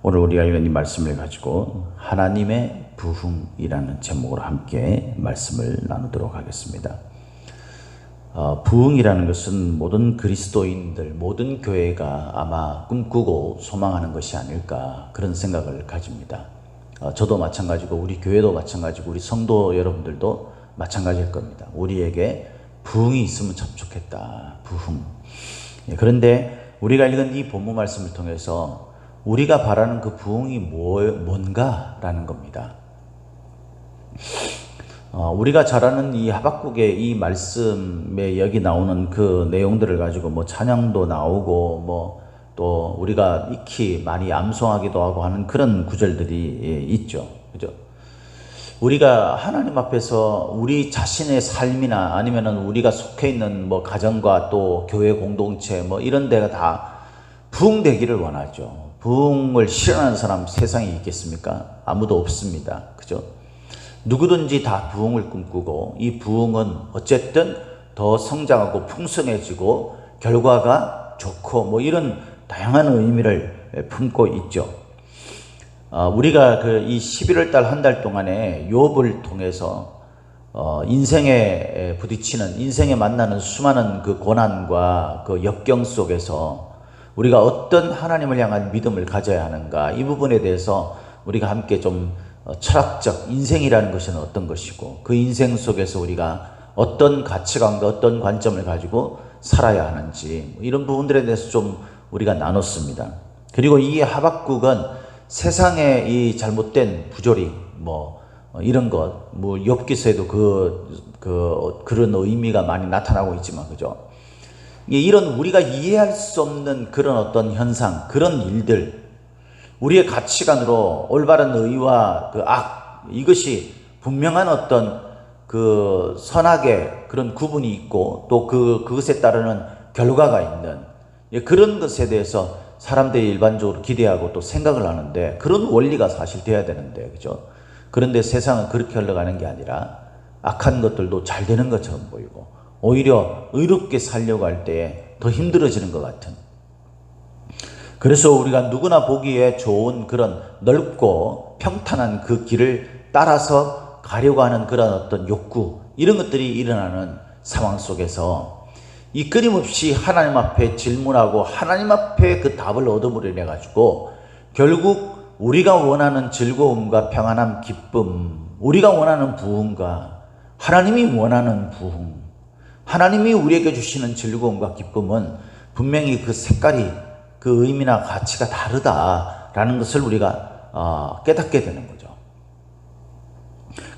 오늘 우리가 읽은 이 말씀을 가지고 하나님의 부흥이라는 제목으로 함께 말씀을 나누도록 하겠습니다. 부흥이라는 것은 모든 그리스도인들, 모든 교회가 아마 꿈꾸고 소망하는 것이 아닐까 그런 생각을 가집니다. 저도 마찬가지고 우리 교회도 마찬가지고 우리 성도 여러분들도 마찬가지일 겁니다. 우리에게 부흥이 있으면 참 좋겠다. 부흥. 그런데 우리가 읽은 이 본문 말씀을 통해서 우리가 바라는 그 부흥이 뭔가라는 겁니다. 우리가 잘 아는 이 하박국의 이 말씀에 여기 나오는 그 내용들을 가지고 뭐 찬양도 나오고 뭐 또 우리가 익히 많이 암송하기도 하고 하는 그런 구절들이 있죠. 그죠? 우리가 하나님 앞에서 우리 자신의 삶이나 아니면은 우리가 속해 있는 뭐 가정과 또 교회 공동체 뭐 이런 데가 다 부흥되기를 원하죠. 부흥을 실현하는 사람 세상에 있겠습니까? 아무도 없습니다. 그죠? 누구든지 다 부흥을 꿈꾸고 이 부흥은 어쨌든 더 성장하고 풍성해지고 결과가 좋고 뭐 이런 다양한 의미를 품고 있죠. 우리가 이 11월 달 한 달 동안에 욥을 통해서 인생에 부딪히는 인생에 만나는 수많은 그 고난과 그 역경 속에서 우리가 어떤 하나님을 향한 믿음을 가져야 하는가 이 부분에 대해서 우리가 함께 좀 철학적 인생이라는 것은 어떤 것이고 그 인생 속에서 우리가 어떤 가치관과 어떤 관점을 가지고 살아야 하는지 이런 부분들에 대해서 좀 우리가 나눴습니다. 그리고 이 하박국은 세상의 이 잘못된 부조리 뭐 이런 것 뭐 욥기서에도 그런 의미가 많이 나타나고 있지만 그죠? 이런 우리가 이해할 수 없는 그런 어떤 현상, 그런 일들, 우리의 가치관으로 올바른 의와 그 악, 이것이 분명한 어떤 그 선악의 그런 구분이 있고 또 그것에 따르는 결과가 있는 그런 것에 대해서 사람들이 일반적으로 기대하고 또 생각을 하는데 그런 원리가 사실 돼야 되는데, 그죠? 그런데 세상은 그렇게 흘러가는 게 아니라 악한 것들도 잘 되는 것처럼 보이고 오히려 의롭게 살려고 할 때에 더 힘들어지는 것 같은. 그래서 우리가 누구나 보기에 좋은 그런 넓고 평탄한 그 길을 따라서 가려고 하는 그런 어떤 욕구, 이런 것들이 일어나는 상황 속에서 이 끊임없이 하나님 앞에 질문하고 하나님 앞에 그 답을 얻어보려 해가지고 결국 우리가 원하는 즐거움과 평안함, 기쁨, 우리가 원하는 부흥과 하나님이 원하는 부흥, 하나님이 우리에게 주시는 즐거움과 기쁨은 분명히 그 색깔이 그 의미나 가치가 다르다라는 것을 우리가 깨닫게 되는 거죠.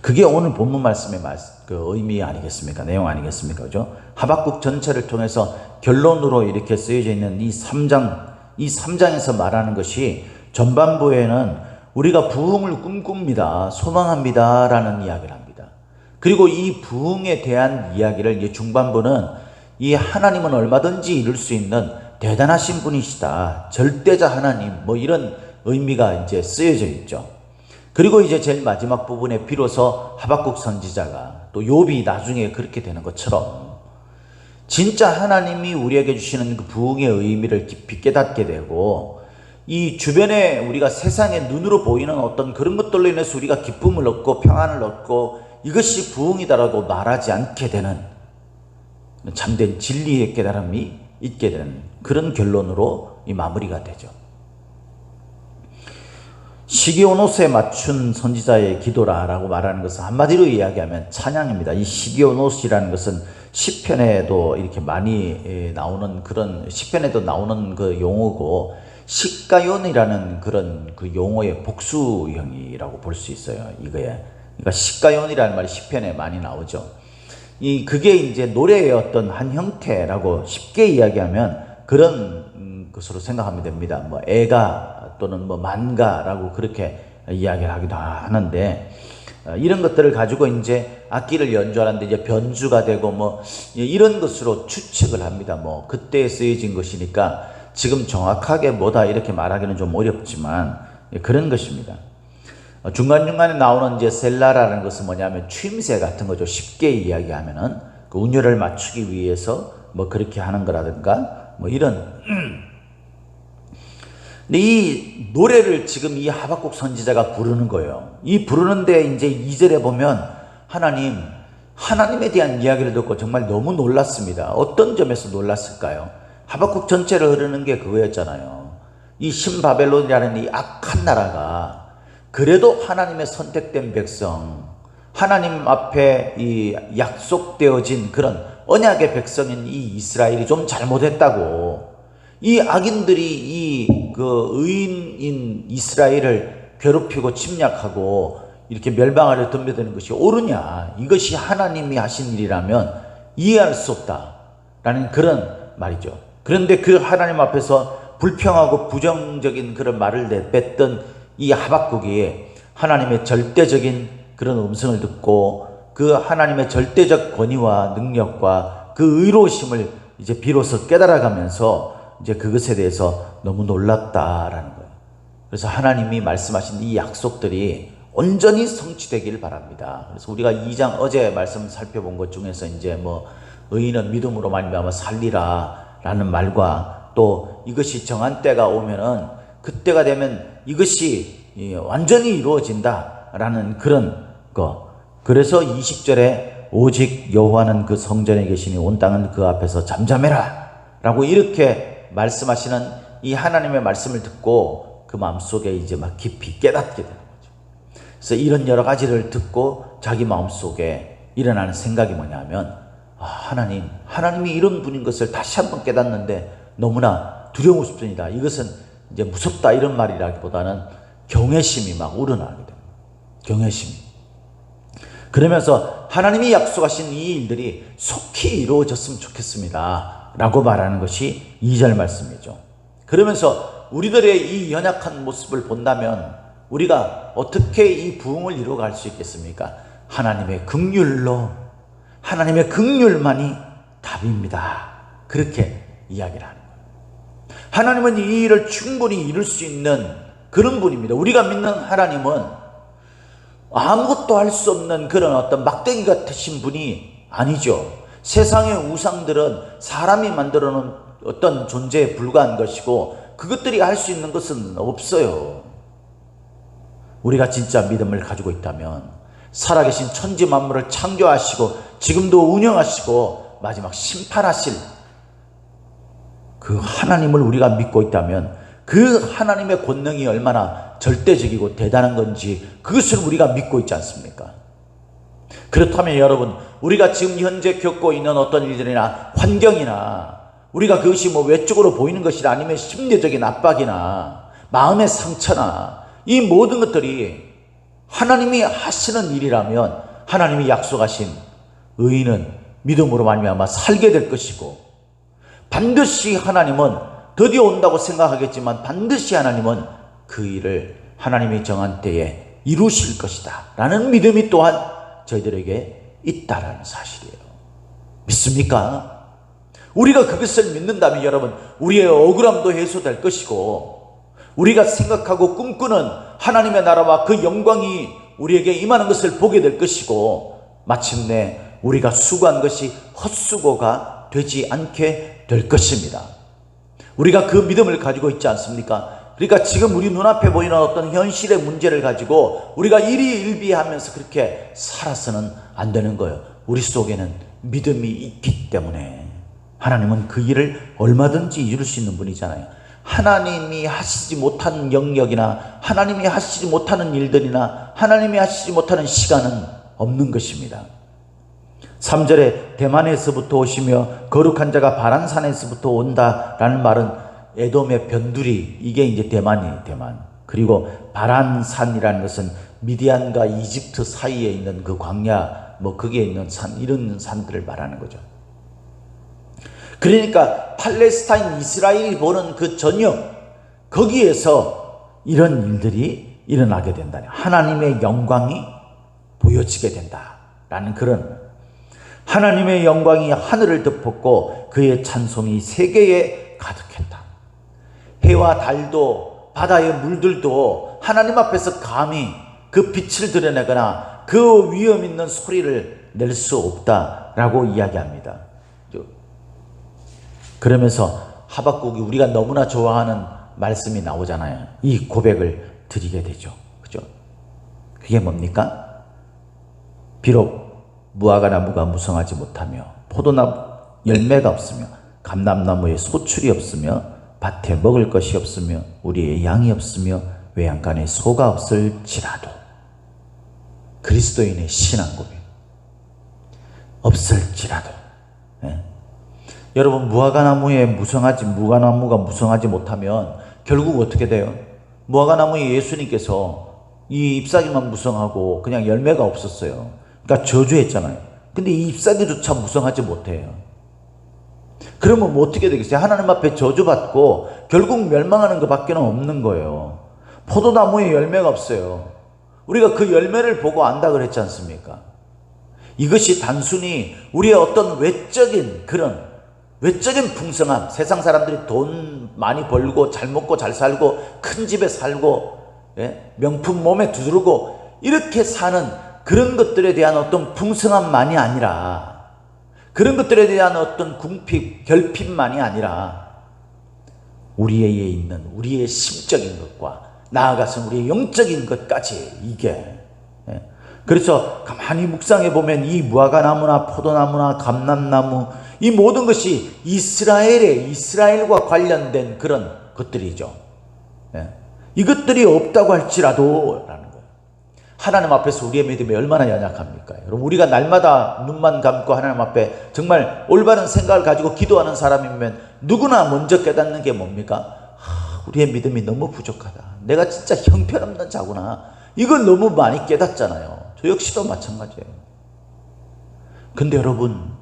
그게 오늘 본문 말씀의 그 의미 아니겠습니까? 내용 아니겠습니까? 그죠? 하박국 전체를 통해서 결론으로 이렇게 쓰여져 있는 이 3장에서 말하는 것이 전반부에는 우리가 부흥을 꿈꿉니다. 소망합니다. 라는 이야기를 합니다. 그리고 이 부흥에 대한 이야기를 이 중반부는 이 하나님은 얼마든지 이룰 수 있는 대단하신 분이시다. 절대자 하나님, 뭐 이런 의미가 이제 쓰여져 있죠. 그리고 이제 제일 마지막 부분에 비로소 하박국 선지자가 또 욥이 나중에 그렇게 되는 것처럼 진짜 하나님이 우리에게 주시는 그 부흥의 의미를 깊이 깨닫게 되고 이 주변에 우리가 세상의 눈으로 보이는 어떤 그런 것들로 인해서 우리가 기쁨을 얻고 평안을 얻고 이것이 부흥이다라고 말하지 않게 되는 참된 진리의 깨달음이 있게 되는 그런 결론으로 이 마무리가 되죠. 시기오노스에 맞춘 선지자의 기도라라고 말하는 것은 한마디로 이야기하면 찬양입니다. 이 시기오노스라는 것은 시편에도 이렇게 많이 나오는 그런 시편에도 나오는 그 용어고 시가연이라는 그런 그 용어의 복수형이라고 볼 수 있어요. 이거에 그러니까 시가연이라는 말이 시편에 많이 나오죠. 그게 이제 노래의 어떤 한 형태라고 쉽게 이야기하면 그런 것으로 생각하면 됩니다. 뭐 애가 또는 뭐 만가라고 그렇게 이야기를 하기도 하는데 이런 것들을 가지고 이제 악기를 연주하는데 이제 변주가 되고 뭐 이런 것으로 추측을 합니다. 뭐 그때 쓰여진 것이니까 지금 정확하게 뭐다 이렇게 말하기는 좀 어렵지만 그런 것입니다. 중간중간에 나오는 이제 셀라라는 것은 뭐냐면 추임새 같은 거죠. 쉽게 이야기하면은 그 운율을 맞추기 위해서 뭐 그렇게 하는 거라든가 뭐 이런 근데 이 노래를 지금 이 하박국 선지자가 부르는 거예요. 이 부르는데 이제 2절에 보면 하나님에 대한 이야기를 듣고 정말 너무 놀랐습니다. 어떤 점에서 놀랐을까요? 하박국 전체를 흐르는 게 그거였잖아요. 이 신바벨론이라는 이 악한 나라가 그래도 하나님의 선택된 백성, 하나님 앞에 이 약속되어진 그런 언약의 백성인 이 이스라엘이 좀 잘못했다고, 이 악인들이 그 의인인 이스라엘을 괴롭히고 침략하고 이렇게 멸망하려 덤벼드는 것이 옳으냐, 이것이 하나님이 하신 일이라면 이해할 수 없다라는 그런 말이죠. 그런데 그 하나님 앞에서 불평하고 부정적인 그런 말을 내뱉던 이 하박국이 하나님의 절대적인 그런 음성을 듣고 그 하나님의 절대적 권위와 능력과 그 의로우심을 이제 비로소 깨달아가면서 이제 그것에 대해서 너무 놀랐다라는 거예요. 그래서 하나님이 말씀하신 이 약속들이 온전히 성취되기를 바랍니다. 그래서 우리가 2장 어제 말씀 살펴본 것 중에서 이제 뭐 의인은 믿음으로 말미암아 살리라라는 말과 또 이것이 정한 때가 오면은 그때가 되면 이것이 완전히 이루어진다라는 그런 거. 그래서 20절에 오직 여호와는 그 성전에 계시니 온 땅은 그 앞에서 잠잠해라 라고 이렇게 말씀하시는 이 하나님의 말씀을 듣고 그 마음속에 이제 막 깊이 깨닫게 되는 거죠. 그래서 이런 여러 가지를 듣고 자기 마음속에 일어나는 생각이 뭐냐면, 하나님이 이런 분인 것을 다시 한번 깨닫는데 너무나 두려웠습니다. 이것은 이제 무섭다 이런 말이라기보다는 경외심이 막 우러나게 됩니다. 경외심이. 그러면서 하나님이 약속하신 이 일들이 속히 이루어졌으면 좋겠습니다 라고 말하는 것이 2절 말씀이죠. 그러면서 우리들의 이 연약한 모습을 본다면 우리가 어떻게 이 부흥을 이루어갈 수 있겠습니까? 하나님의 긍휼로, 하나님의 긍휼만이 답입니다. 그렇게 이야기를 하는 거예요. 하나님은 이 일을 충분히 이룰 수 있는 그런 분입니다. 우리가 믿는 하나님은 아무것도 할 수 없는 그런 어떤 막대기 같으신 분이 아니죠. 세상의 우상들은 사람이 만들어 놓은 어떤 존재에 불과한 것이고 그것들이 할 수 있는 것은 없어요. 우리가 진짜 믿음을 가지고 있다면 살아계신 천지 만물을 창조하시고 지금도 운영하시고 마지막 심판하실 그 하나님을 우리가 믿고 있다면 그 하나님의 권능이 얼마나 절대적이고 대단한 건지 그것을 우리가 믿고 있지 않습니까? 그렇다면 여러분, 우리가 지금 현재 겪고 있는 어떤 일들이나 환경이나 우리가 그것이 뭐 외적으로 보이는 것이나 아니면 심리적인 압박이나 마음의 상처나 이 모든 것들이 하나님이 하시는 일이라면 하나님이 약속하신 의인은 믿음으로 말미암아 살게 될 것이고, 반드시 하나님은 드디어 온다고 생각하겠지만 반드시 하나님은 그 일을 하나님이 정한 때에 이루실 것이다 라는 믿음이 또한 저희들에게 있다라는 사실이에요. 믿습니까? 우리가 그것을 믿는다면 여러분, 우리의 억울함도 해소될 것이고 우리가 생각하고 꿈꾸는 하나님의 나라와 그 영광이 우리에게 임하는 것을 보게 될 것이고 마침내 우리가 수고한 것이 헛수고가 되지 않게 될 것입니다. 우리가 그 믿음을 가지고 있지 않습니까? 그러니까 지금 우리 눈앞에 보이는 어떤 현실의 문제를 가지고 우리가 일희일비하면서 그렇게 살아서는 안 되는 거예요. 우리 속에는 믿음이 있기 때문에 하나님은 그 일을 얼마든지 이룰 수 있는 분이잖아요. 하나님이 하시지 못하는 영역이나 하나님이 하시지 못하는 일들이나 하나님이 하시지 못하는 시간은 없는 것입니다. 3절에 대만에서부터 오시며 거룩한 자가 바란산에서부터 온다라는 말은 에돔의 변두리, 이게 이제 대만이에요. 대만. 그리고 바란산이라는 것은 미디안과 이집트 사이에 있는 그 광야, 뭐 거기에 있는 산, 이런 산들을 말하는 거죠. 그러니까 팔레스타인 이스라엘이 보는 그 전역, 거기에서 이런 일들이 일어나게 된다. 하나님의 영광이 보여지게 된다라는 그런, 하나님의 영광이 하늘을 덮었고 그의 찬송이 세계에 가득했다. 해와 달도 바다의 물들도 하나님 앞에서 감히 그 빛을 드러내거나 그 위험 있는 소리를 낼 수 없다라고 이야기합니다. 그러면서 하박국이 우리가 너무나 좋아하는 말씀이 나오잖아요. 이 고백을 드리게 되죠. 그죠? 그게 뭡니까? 비록 무화과나무가 무성하지 못하며 포도나무 열매가 없으며 감람나무에 소출이 없으며 밭에 먹을 것이 없으며 우리의 양이 없으며 외양간에 소가 없을지라도, 그리스도인의 신앙 고백, 없을지라도. 예. 여러분, 무화과나무가 무성하지 못하면 결국 어떻게 돼요? 무화과나무에 예수님께서 이 잎사귀만 무성하고 그냥 열매가 없었어요. 그러니까 저주했잖아요. 근데 이 잎사귀조차 무성하지 못해요. 그러면 뭐 어떻게 되겠어요? 하나님 앞에 저주받고 결국 멸망하는 것밖에 없는 거예요. 포도나무에 열매가 없어요. 우리가 그 열매를 보고 안다 그랬지 않습니까? 이것이 단순히 우리의 어떤 외적인 풍성함, 세상 사람들이 돈 많이 벌고 잘 먹고 잘 살고 큰 집에 살고, 예? 명품 몸에 두르고 이렇게 사는 그런 것들에 대한 어떤 풍성함만이 아니라, 그런 것들에 대한 어떤 결핍만이 아니라 우리에게 있는 우리의 심적인 것과 나아가서 우리의 영적인 것까지 이게, 예? 그래서 가만히 묵상해 보면 이 무화과나무나 포도나무나 감람나무, 이 모든 것이 이스라엘과 관련된 그런 것들이죠. 예? 이것들이 없다고 할지라도 라는 거예요. 하나님 앞에서 우리의 믿음이 얼마나 연약합니까? 여러분, 우리가 날마다 눈만 감고 하나님 앞에 정말 올바른 생각을 가지고 기도하는 사람이면 누구나 먼저 깨닫는 게 뭡니까? 우리의 믿음이 너무 부족하다. 내가 진짜 형편없는 자구나. 이걸 너무 많이 깨닫잖아요. 저 역시도 마찬가지예요. 근데 여러분,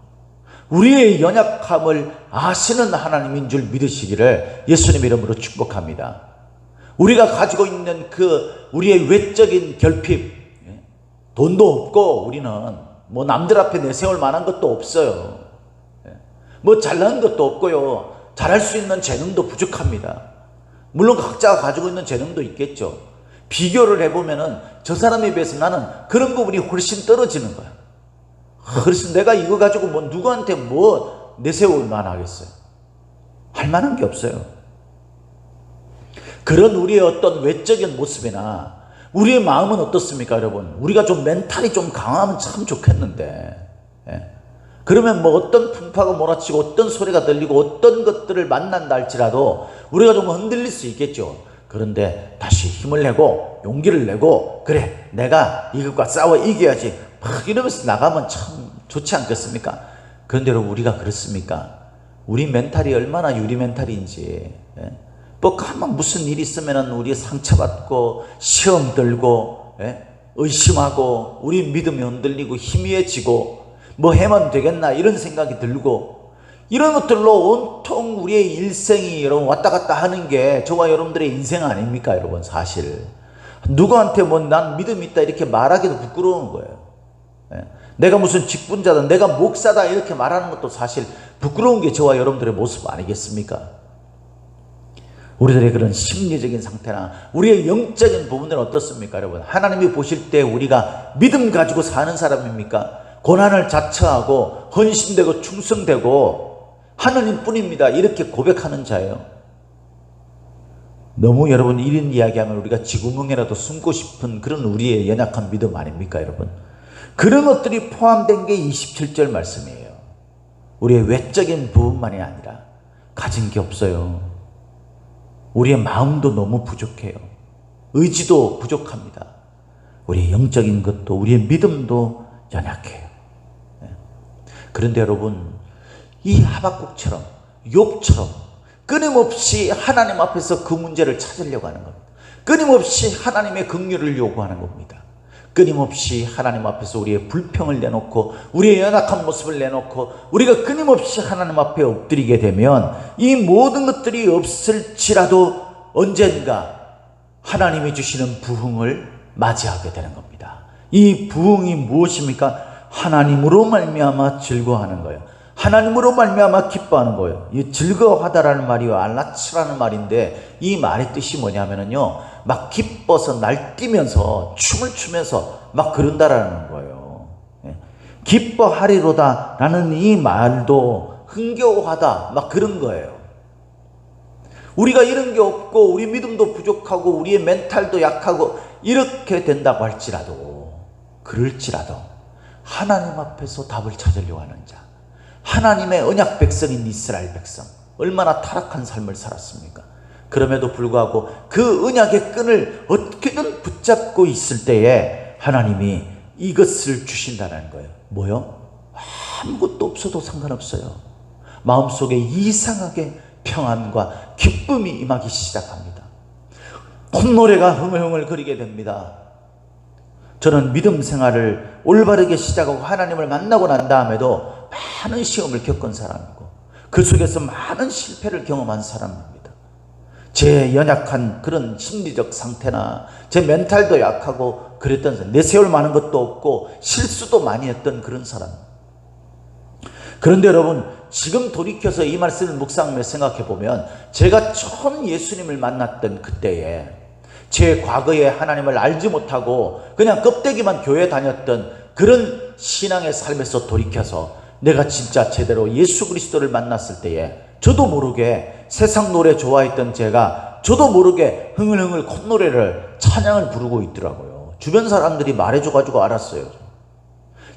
우리의 연약함을 아시는 하나님인 줄 믿으시기를 예수님 이름으로 축복합니다. 우리가 가지고 있는 우리의 외적인 결핍, 돈도 없고 우리는 뭐 남들 앞에 내세울 만한 것도 없어요. 뭐 잘난 것도 없고요. 잘할 수 있는 재능도 부족합니다. 물론 각자가 가지고 있는 재능도 있겠죠. 비교를 해보면은 저 사람에 비해서 나는 그런 부분이 훨씬 떨어지는 거야. 그래서 내가 이거 가지고 뭐 누구한테 뭐 내세울 만하겠어요? 할 만한 게 없어요. 그런 우리의 어떤 외적인 모습이나 우리의 마음은 어떻습니까, 여러분? 우리가 좀 멘탈이 좀 강하면 참 좋겠는데, 예? 그러면 뭐 어떤 풍파가 몰아치고 어떤 소리가 들리고 어떤 것들을 만난다 할지라도 우리가 좀 흔들릴 수 있겠죠. 그런데 다시 힘을 내고 용기를 내고, 그래, 내가 이것과 싸워 이겨야지, 막 이러면서 나가면 참 좋지 않겠습니까? 그런데 여러분, 우리가 그렇습니까? 우리 멘탈이 얼마나 유리 멘탈인지, 예? 뭐 가만 무슨 일이 있으면 우리 상처받고 시험 들고, 예? 의심하고 우리 믿음이 흔들리고 희미해지고 뭐 해면 되겠나 이런 생각이 들고, 이런 것들로 온통 우리의 일생이 여러분 왔다 갔다 하는 게 저와 여러분들의 인생 아닙니까, 여러분? 사실 누구한테 뭐 난 믿음 있다 이렇게 말하기도 부끄러운 거예요. 예? 내가 무슨 직분자다, 내가 목사다 이렇게 말하는 것도 사실 부끄러운 게 저와 여러분들의 모습 아니겠습니까? 우리들의 그런 심리적인 상태나 우리의 영적인 부분들은 어떻습니까, 여러분? 하나님이 보실 때 우리가 믿음 가지고 사는 사람입니까? 고난을 자처하고 헌신되고 충성되고 하나님 뿐입니다 이렇게 고백하는 자예요? 너무 여러분 이런 이야기하면 우리가 지구멍에라도 숨고 싶은 그런 우리의 연약한 믿음 아닙니까, 여러분? 그런 것들이 포함된 게 27절 말씀이에요. 우리의 외적인 부분만이 아니라 가진 게 없어요. 우리의 마음도 너무 부족해요. 의지도 부족합니다. 우리의 영적인 것도, 우리의 믿음도 연약해요. 그런데 여러분, 이 하박국처럼, 욥처럼 끊임없이 하나님 앞에서 그 문제를 찾으려고 하는 겁니다. 끊임없이 하나님의 긍휼을 요구하는 겁니다. 끊임없이 하나님 앞에서 우리의 불평을 내놓고 우리의 연약한 모습을 내놓고 우리가 끊임없이 하나님 앞에 엎드리게 되면 이 모든 것들이 없을지라도 언젠가 하나님이 주시는 부흥을 맞이하게 되는 겁니다. 이 부흥이 무엇입니까? 하나님으로 말미암아 즐거워하는 거예요. 하나님으로 말미암아 기뻐하는 거예요. 이 즐거워하다라는 말이 알라츠라는 말인데, 이 말의 뜻이 뭐냐면요, 막 기뻐서 날뛰면서 춤을 추면서 막 그런다라는 거예요. 기뻐하리로다 라는 이 말도 흥겨워하다 막 그런 거예요. 우리가 이런 게 없고 우리 믿음도 부족하고 우리의 멘탈도 약하고 이렇게 된다고 할지라도, 그럴지라도 하나님 앞에서 답을 찾으려고 하는 자, 하나님의 언약 백성인 이스라엘 백성, 얼마나 타락한 삶을 살았습니까? 그럼에도 불구하고 그 언약의 끈을 어떻게든 붙잡고 있을 때에 하나님이 이것을 주신다는 거예요. 뭐요? 아무것도 없어도 상관없어요. 마음속에 이상하게 평안과 기쁨이 임하기 시작합니다. 콧노래가 흥얼흥얼 거리게 됩니다. 저는 믿음 생활을 올바르게 시작하고 하나님을 만나고 난 다음에도 많은 시험을 겪은 사람이고 그 속에서 많은 실패를 경험한 사람입니다. 제 연약한 그런 심리적 상태나 제 멘탈도 약하고 그랬던 사람, 내세울 만한 것도 없고 실수도 많이 했던 그런 사람. 그런데 여러분, 지금 돌이켜서 이 말씀을 묵상하며 생각해 보면 제가 처음 예수님을 만났던 그때에 제 과거에 하나님을 알지 못하고 그냥 껍데기만 교회 다녔던 그런 신앙의 삶에서 돌이켜서 내가 진짜 제대로 예수 그리스도를 만났을 때에 저도 모르게 세상 노래 좋아했던 제가 저도 모르게 흥얼흥얼 콧노래를 찬양을 부르고 있더라고요. 주변 사람들이 말해줘가지고 알았어요.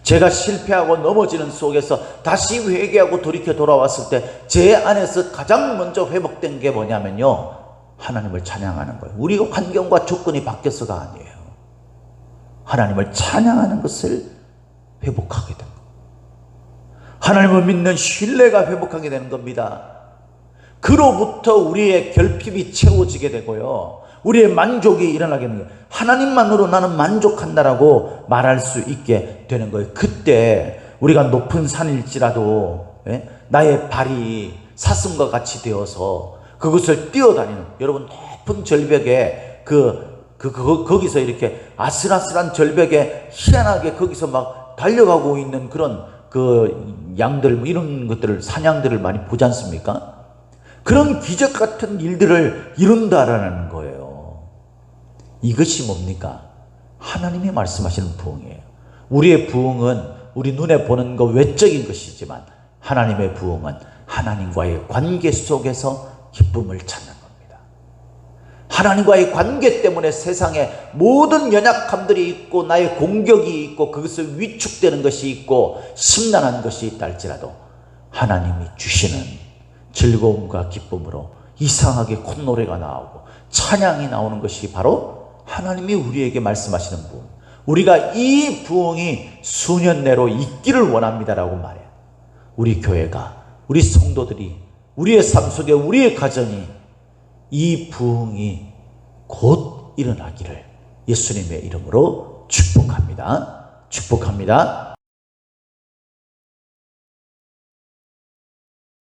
제가 실패하고 넘어지는 속에서 다시 회개하고 돌이켜 돌아왔을 때 제 안에서 가장 먼저 회복된 게 뭐냐면요, 하나님을 찬양하는 거예요. 우리 환경과 조건이 바뀌어서가 아니에요. 하나님을 찬양하는 것을 회복하게 된 거예요. 하나님을 믿는 신뢰가 회복하게 되는 겁니다. 그로부터 우리의 결핍이 채워지게 되고요, 우리의 만족이 일어나게 되는 거예요. 하나님만으로 나는 만족한다라고 말할 수 있게 되는 거예요. 그때 우리가 높은 산일지라도 나의 발이 사슴과 같이 되어서 그것을 뛰어다니는, 여러분 높은 절벽에 거기서 이렇게 아슬아슬한 절벽에 희한하게 거기서 막 달려가고 있는 그런 그 양들, 이런 것들을, 사냥들을 많이 보지 않습니까? 그런 기적 같은 일들을 이룬다라는 거예요. 이것이 뭡니까? 하나님이 말씀하시는 부흥이에요. 우리의 부흥은 우리 눈에 보는 거 외적인 것이지만 하나님의 부흥은 하나님과의 관계 속에서 기쁨을 찾는 겁니다. 하나님과의 관계 때문에 세상에 모든 연약함들이 있고 나의 공격이 있고 그것을 위축되는 것이 있고 심란한 것이 있다 할지라도 하나님이 주시는 즐거움과 기쁨으로 이상하게 콧노래가 나오고 찬양이 나오는 것이 바로 하나님이 우리에게 말씀하시는 부흥. 우리가 이 부흥이 수년 내로 있기를 원합니다라고 말해요. 우리 교회가, 우리 성도들이, 우리의 삶 속에 우리의 가정이 이 부흥이 곧 일어나기를 예수님의 이름으로 축복합니다. 축복합니다.